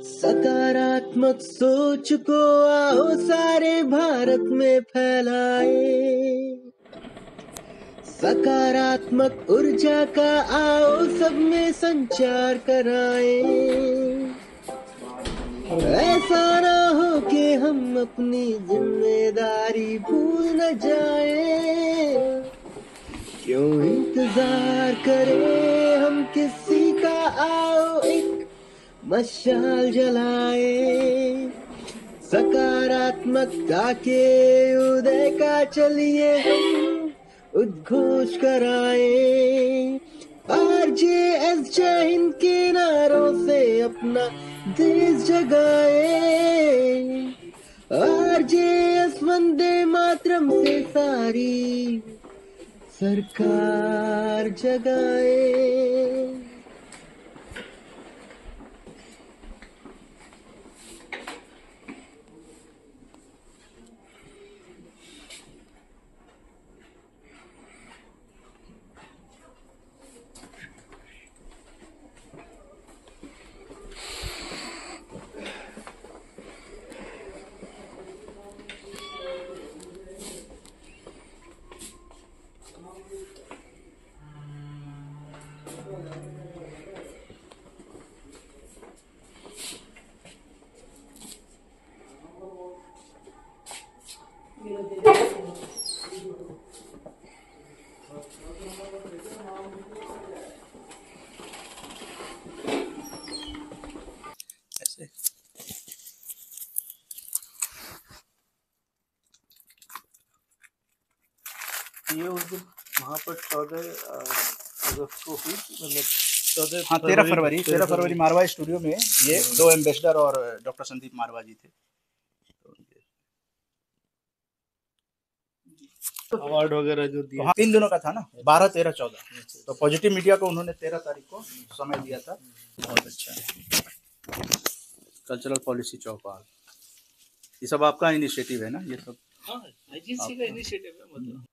सकारात्मक सोच को आओ सारे भारत में फैलाए, सकारात्मक ऊर्जा का आओ सब में संचार कराए। ऐसा ना हो कि हम अपनी जिम्मेदारी भूल न जाए, क्यों इंतजार करें हम किसी का, आओ एक मशाल जलाए। सकारात्मकता के उदय का चलिए हम उद्घोष कराए। RJS जय हिंद के नारों से अपना देश जगाए, RJS वंदे मातरम से सारी सरकार जगाए। ये उस दिन वहाँ पर 14 अगस्त को हुई, मतलब 14 हाँ 13 फरवरी मारवा स्टूडियो में ये दो एम्बेसडर और डॉक्टर संदीप मारवा जी थे। अवार्ड वगैरह जो दिए, तो 3 दिनों का था ना, 12, 13, 14। तो पॉजिटिव मीडिया को उन्होंने 13 तारीख को समय दिया था। बहुत अच्छा। कल्चरल पॉलिसी चौपाल, ये सब आपका इनिशिएटिव है ना? ये सब हाँ एजेंसी का इनिशिएटिव है। मतलब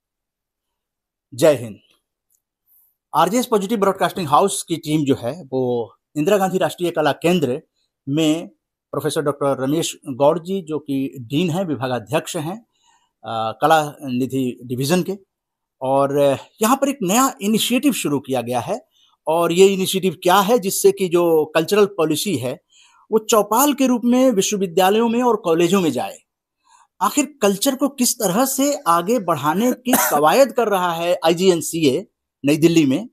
जय Hind. RJS positive broadcasting house की टीम जो है वो इंदिरा गांधी राष्ट्रीय कला केंद्र में प्रोफेसर डॉक्टर रमेश गौड़ जी, जो कि डीन हैं, विभागाध्यक्ष हैं कला निधि डिवीज़न के, और यहाँ पर एक नया इनिशिएटिव शुरू किया गया है। और ये इनिशिएटिव क्या है, जिससे कि जो कल्चरल पॉलिसी है वो चौपाल के रूप में विश्वविद्यालयों में और कॉलेजों में जाए। आखिर कल्चर को किस तरह से आगे बढ़ाने की कवायद कर रहा है IGNCA नई दिल्ली में,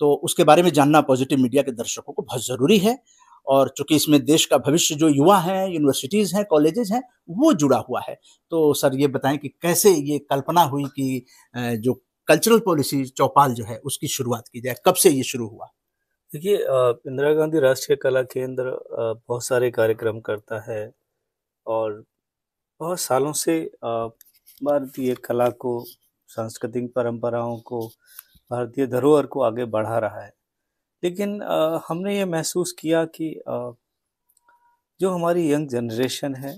तो उसके बारे में जानना पॉजिटिव मीडिया के दर्शकों को बहुत ज़रूरी है। और चूंकि इसमें देश का भविष्य जो युवा हैं, यूनिवर्सिटीज़ हैं, कॉलेजेस हैं, वो जुड़ा हुआ है। तो सर ये बताएं कि कैसे ये कल्पना हुई कि जो कल्चरल पॉलिसी चौपाल जो है उसकी शुरुआत की जाए, कब से ये शुरू हुआ? देखिए, इंदिरा गांधी राष्ट्रीय कला केंद्र बहुत सारे कार्यक्रम करता है और बहुत सालों से भारतीय कला को, सांस्कृतिक परंपराओं को, भारतीय धरोहर को आगे बढ़ा रहा है। लेकिन हमने ये महसूस किया कि जो हमारी यंग जनरेशन है,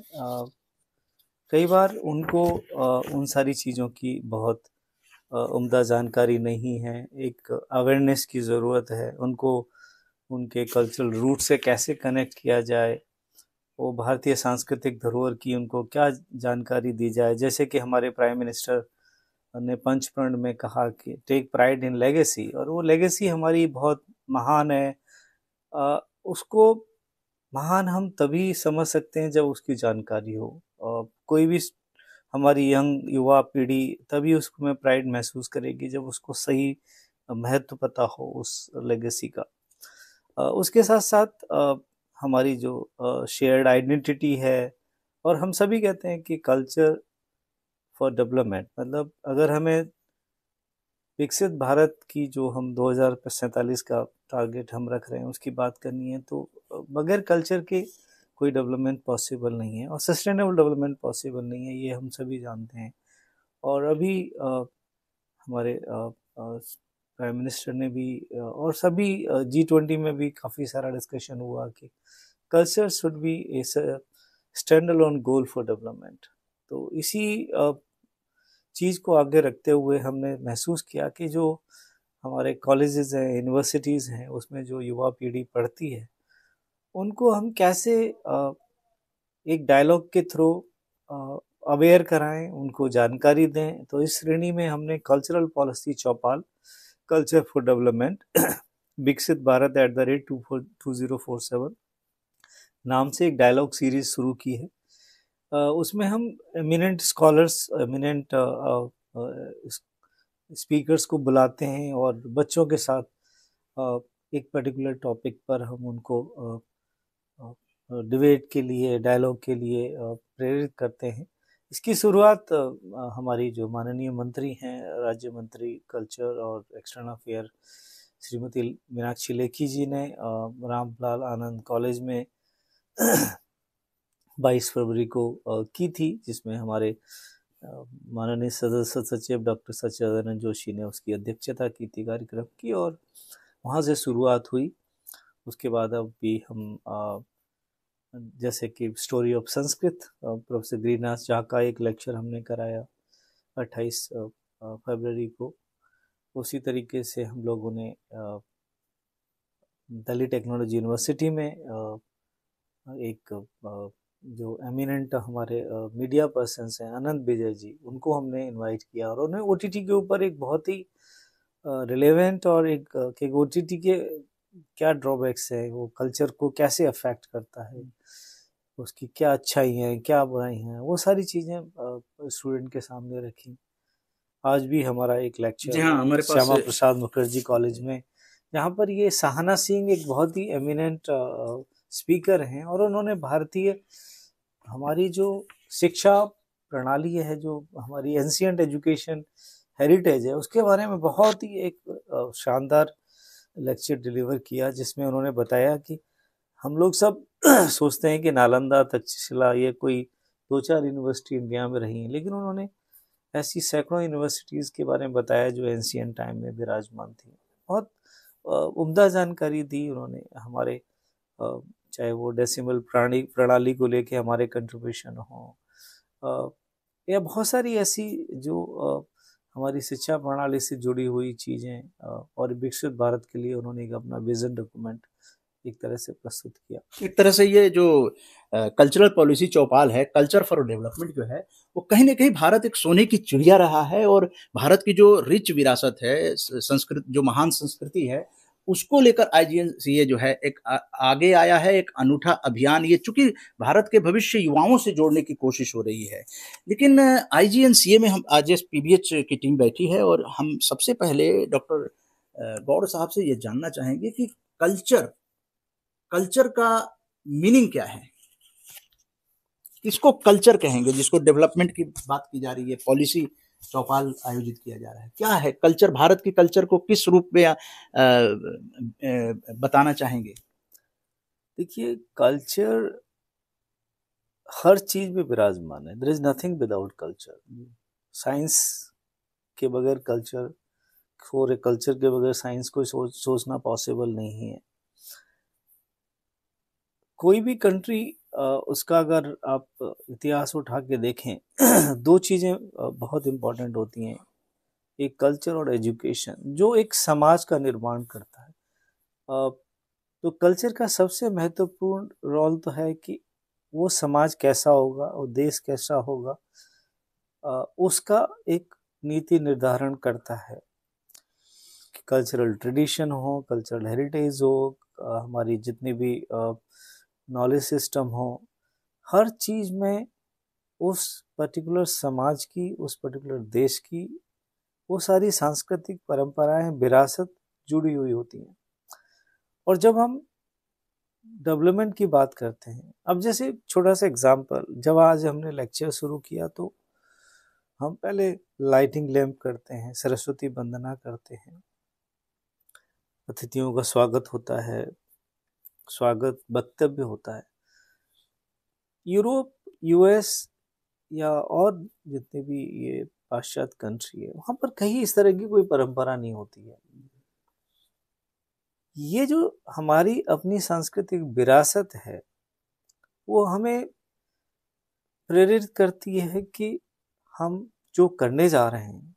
कई बार उनको उन सारी चीज़ों की बहुत उम्दा जानकारी नहीं है। एक अवेयरनेस की ज़रूरत है उनको, उनके कल्चरल रूट से कैसे कनेक्ट किया जाए, वो भारतीय सांस्कृतिक धरोहर की उनको क्या जानकारी दी जाए। जैसे कि हमारे प्राइम मिनिस्टर ने पंचप्रण में कहा कि टेक प्राइड इन लेगेसी, और वो लेगेसी हमारी बहुत महान है। उसको महान हम तभी समझ सकते हैं जब उसकी जानकारी हो। कोई भी हमारी यंग युवा पीढ़ी तभी उसमें प्राइड महसूस करेगी जब उसको सही महत्व पता हो उस लेगेसी का। उसके साथ साथ हमारी जो शेयर्ड आइडेंटिटी है, और हम सभी कहते हैं कि कल्चर फॉर डेवलपमेंट, मतलब अगर हमें विकसित भारत की जो हम 2047 का टारगेट हम रख रहे हैं उसकी बात करनी है, तो बगैर कल्चर के कोई डेवलपमेंट पॉसिबल नहीं है और सस्टेनेबल डेवलपमेंट पॉसिबल नहीं है, ये हम सभी जानते हैं। और अभी हमारे प्राइम मिनिस्टर ने भी और सभी G20 में भी काफ़ी सारा डिस्कशन हुआ कि culture should be A stand alone goal for development. तो इसी चीज़ को आगे रखते हुए हमने महसूस किया कि जो हमारे कॉलेजेस हैं, यूनिवर्सिटीज़ हैं, उसमें जो युवा पीढ़ी पढ़ती है, उनको हम कैसे एक डायलॉग के थ्रू अवेयर कराएं, उनको जानकारी दें। तो इस श्रेणी में हमने cultural policy Chaupal, culture for development, विकसित भारत @2047 नाम से एक डायलॉग सीरीज शुरू की है। उसमें हम एमिनेंट स्कॉलर्स, एमिनेंट स्पीकर्स को बुलाते हैं और बच्चों के साथ एक पर्टिकुलर टॉपिक पर हम उनको डिबेट के लिए, डायलॉग के लिए प्रेरित करते हैं। इसकी शुरुआत हमारी जो माननीय मंत्री हैं, राज्य मंत्री कल्चर और एक्सटर्नल अफेयर श्रीमती मीनाक्षी लेखी जी ने रामलाल आनंद कॉलेज में 22 फरवरी को की थी, जिसमें हमारे माननीय सदस्य सचिव डॉक्टर सच्चिदानंद जोशी ने उसकी अध्यक्षता की थी कार्यक्रम की, और वहाँ से शुरुआत हुई। उसके बाद अब भी हम जैसे कि story of Sanskrit, professor Girinath Jha का एक लेक्चर हमने कराया 28 फरवरी को। उसी तरीके से हम लोगों ने दिल्ली टेक्नोलॉजी यूनिवर्सिटी में एक जो एमिनेंट हमारे मीडिया पर्सन्स हैं, आनंद विजय जी, उनको हमने इनवाइट किया, और उन्हें ओटीटी के ऊपर एक बहुत ही रिलेवेंट और एक ओटीटी के क्या ड्रॉबैक्स है, वो कल्चर को कैसे अफेक्ट करता है, उसकी क्या अच्छाई हैं, क्या बुराई हैं, वो सारी चीज़ें स्टूडेंट के सामने रखी। आज भी हमारा एक लेक्चर जी हाँ, हमारे पास श्यामा प्रसाद मुखर्जी कॉलेज में, जहाँ पर ये सहाना सिंह एक बहुत ही एमिनेंट स्पीकर हैं, और उन्होंने भारतीय हमारी जो शिक्षा प्रणाली है, जो हमारी एंशिएंट एजुकेशन हेरिटेज है, उसके बारे में बहुत ही एक शानदार लेक्चर डिलीवर किया, जिसमें उन्होंने बताया कि हम लोग सब सोचते हैं कि नालंदा, तक्षशिला, ये कोई 2-4 यूनिवर्सिटी इंडिया में रही हैं, लेकिन उन्होंने ऐसी सैकड़ों यूनिवर्सिटीज़ के बारे में बताया जो एंशिएंट टाइम में विराजमान थी। बहुत उम्दा जानकारी दी उन्होंने हमारे, चाहे वो डेसिमल प्रणाली को लेके हमारे कंट्रीब्यूशन हो, या बहुत सारी ऐसी जो हमारी शिक्षा प्रणाली से जुड़ी हुई चीज़ें, और विकसित भारत के लिए उन्होंने एक अपना विजन डॉक्यूमेंट एक तरह से प्रस्तुत किया। एक तरह से ये जो कल्चरल पॉलिसी चौपाल है, कल्चर फॉर डेवलपमेंट जो है, वो कहीं न कहीं भारत एक सोने की चिड़िया रहा है, और भारत की जो रिच विरासत है, संस्कृत, जो महान संस्कृति है, उसको लेकर आईजीएनसीए जो है एक आगे आया है, एक अनूठा अभियान। ये चूंकि भारत के भविष्य युवाओं से जोड़ने की कोशिश हो रही है, लेकिन आईजीएनसीए में हम आज पीबीएच की टीम बैठी है, और हम सबसे पहले डॉक्टर गौड़ साहब से ये जानना चाहेंगे कि कल्चर का मीनिंग क्या है, किसको कल्चर कहेंगे, जिसको डेवलपमेंट की बात की जा रही है, पॉलिसी चौपाल आयोजित किया जा रहा है, क्या है कल्चर, भारत की कल्चर को किस रूप में बताना चाहेंगे? देखिए, कल्चर हर चीज में विराजमान है। There is nothing without culture. Science के बगैर कल्चर, और कल्चर के बगैर साइंस को सोचना पॉसिबल नहीं है। कोई भी कंट्री, उसका अगर आप इतिहास उठा के देखें दो चीज़ें बहुत इम्पोर्टेंट होती हैं, एक कल्चर और एजुकेशन, जो एक समाज का निर्माण करता है। तो कल्चर का सबसे महत्वपूर्ण रोल तो है कि वो समाज कैसा होगा और देश कैसा होगा, उसका एक नीति निर्धारण करता है। कल्चरल ट्रेडिशन हो, कल्चरल हेरिटेज हो, हमारी जितनी भी नॉलेज सिस्टम हो, हर चीज़ में उस पर्टिकुलर समाज की, उस पर्टिकुलर देश की वो सारी सांस्कृतिक परंपराएं, विरासत जुड़ी हुई होती हैं। और जब हम डेवलपमेंट की बात करते हैं, अब जैसे छोटा सा एग्जांपल, जब आज हमने लेक्चर शुरू किया तो हम पहले लाइटिंग लैंप करते हैं, सरस्वती वंदना करते हैं, अतिथियों का स्वागत होता है, स्वागत वक्तव्य होता है। यूरोप, यूएस या और जितने भी ये पाश्चात्य कंट्री है, वहां पर कहीं इस तरह की कोई परंपरा नहीं होती है। ये जो हमारी अपनी सांस्कृतिक विरासत है, वो हमें प्रेरित करती है कि हम जो करने जा रहे हैं,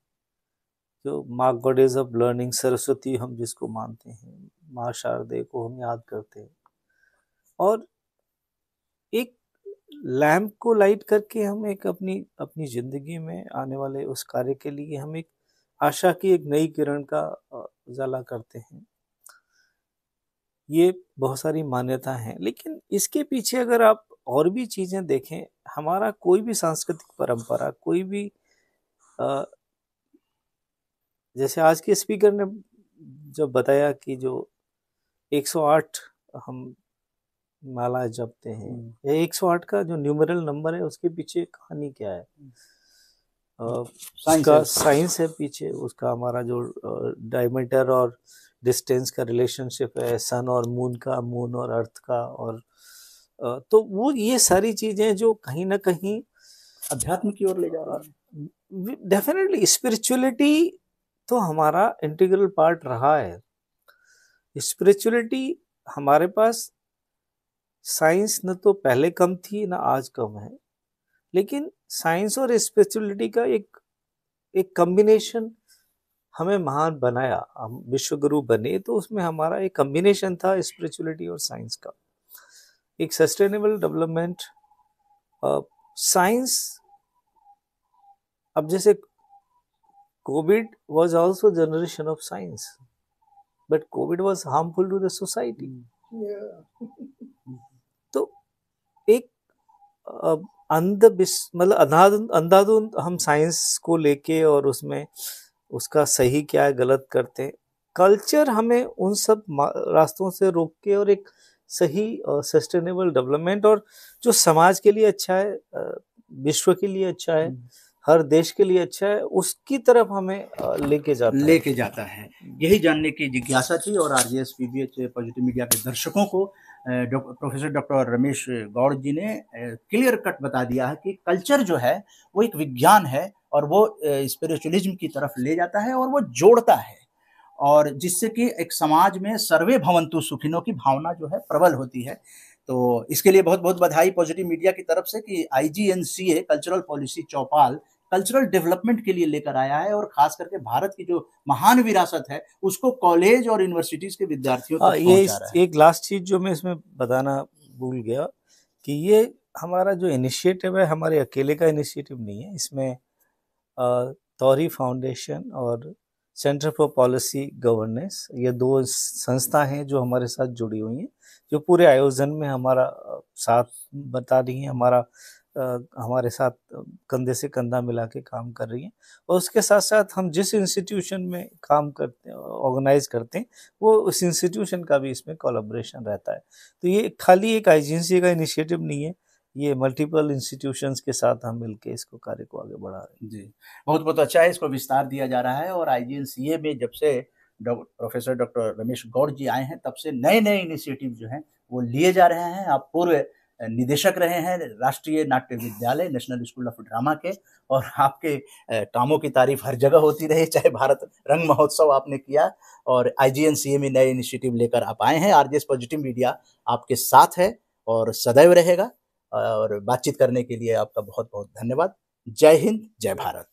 जो माँ गॉडेस ऑफ लर्निंग सरस्वती हम जिसको मानते हैं, माँ शारदे को हम याद करते हैं, और एक लैम्प को लाइट करके हम एक अपनी अपनी जिंदगी में आने वाले उस कार्य के लिए हम एक आशा की एक नई किरण का उजाला करते हैं। ये बहुत सारी मान्यता हैं, लेकिन इसके पीछे अगर आप और भी चीजें देखें, हमारा कोई भी सांस्कृतिक परंपरा, कोई भी जैसे आज के स्पीकर ने जब बताया कि जो 108 हम माला जपते हैं, ये 108 का जो न्यूमेरल नंबर है उसके पीछे कहानी क्या है, उसका साइंस है पीछे, उसका हमारा जो डायमीटर और डिस्टेंस का रिलेशनशिप है, सन और मून का, मून और अर्थ का, और तो वो ये सारी चीजें जो कहीं ना कहीं अध्यात्म की ओर ले जा रहा है। डेफिनेटली स्पिरिचुअलिटी तो हमारा इंटीग्रल पार्ट रहा है। स्पिरिचुअलिटी हमारे पास, साइंस न तो पहले कम थी ना आज कम है, लेकिन साइंस और स्पिरिचुअलिटी का एक कॉम्बिनेशन हमें महान बनाया। हम विश्वगुरु बने तो उसमें हमारा एक कॉम्बिनेशन था स्पिरिचुअलिटी और साइंस का, एक सस्टेनेबल डेवलपमेंट। साइंस, अब जैसे Covid was also generation of science, but Covid was harmful to the society. तो एक मतलब अंधाधुंध हम साइंस को लेके और उसमें उसका सही क्या है गलत करते हैं। कल्चर हमें उन सब रास्तों से रोक के और एक सही सस्टेनेबल डेवलपमेंट और जो समाज के लिए अच्छा है, विश्व के लिए अच्छा है, हर देश के लिए अच्छा है, उसकी तरफ हमें लेके जाता है। यही जानने की जिज्ञासा थी और आरजेएस पीबीएच पॉजिटिव मीडिया के दर्शकों को प्रोफेसर डॉक्टर रमेश गौड़ जी ने क्लियर कट बता दिया है कि कल्चर जो है वो एक विज्ञान है और वो स्पिरिचुअलिज्म की तरफ ले जाता है और वो जोड़ता है, और जिससे कि एक समाज में सर्वे भवन्तु सुखिनों की भावना जो है प्रबल होती है। तो इसके लिए बहुत बहुत बधाई पॉजिटिव मीडिया की तरफ से कि IGNCA कल्चरल पॉलिसी चौपाल कल्चरल डेवलपमेंट के लिए लेकर आया है और खास करके भारत की जो महान विरासत है उसको कॉलेज और यूनिवर्सिटीज के विद्यार्थियों तक पहुंचा रहा है। एक लास्ट चीज जो मैं इसमें बताना भूल गया कि ये हमारा जो इनिशिएटिव है हमारे अकेले का इनिशिएटिव नहीं है। इसमें तौरी फाउंडेशन और सेंटर फॉर पॉलिसी गवर्नेंस, ये दो संस्था हैं जो हमारे साथ जुड़ी हुई हैं, जो पूरे आयोजन में हमारा साथ बता रही हैं, हमारे साथ कंधे से कंधा मिला के काम कर रही हैं। और उसके साथ साथ हम जिस इंस्टीट्यूशन में काम करते हैं, ऑर्गेनाइज करते हैं, वो उस इंस्टीट्यूशन का भी इसमें कोलैबोरेशन रहता है। तो ये खाली एक IGNCA का इनिशिएटिव नहीं है, ये मल्टीपल इंस्टीट्यूशंस के साथ हम मिलके इसको कार्य को आगे बढ़ा रहे हैं। जी, बहुत बहुत अच्छा है, इसको विस्तार दिया जा रहा है और IGNCA में जब से प्रोफेसर डॉक्टर रमेश गौड़ जी आए हैं तब से नए नए इनिशिएटिव जो हैं वो लिए जा रहे हैं। आप पूर्व निदेशक रहे हैं राष्ट्रीय नाट्य विद्यालय नेशनल स्कूल ऑफ ड्रामा के, और आपके कामों की तारीफ हर जगह होती रही, चाहे भारत रंग महोत्सव आपने किया और IGNCA में नए इनिशिएटिव लेकर आप आए हैं। आरजेएस पॉजिटिव मीडिया आपके साथ है और सदैव रहेगा, और बातचीत करने के लिए आपका बहुत बहुत धन्यवाद। जय हिंद, जय भारत।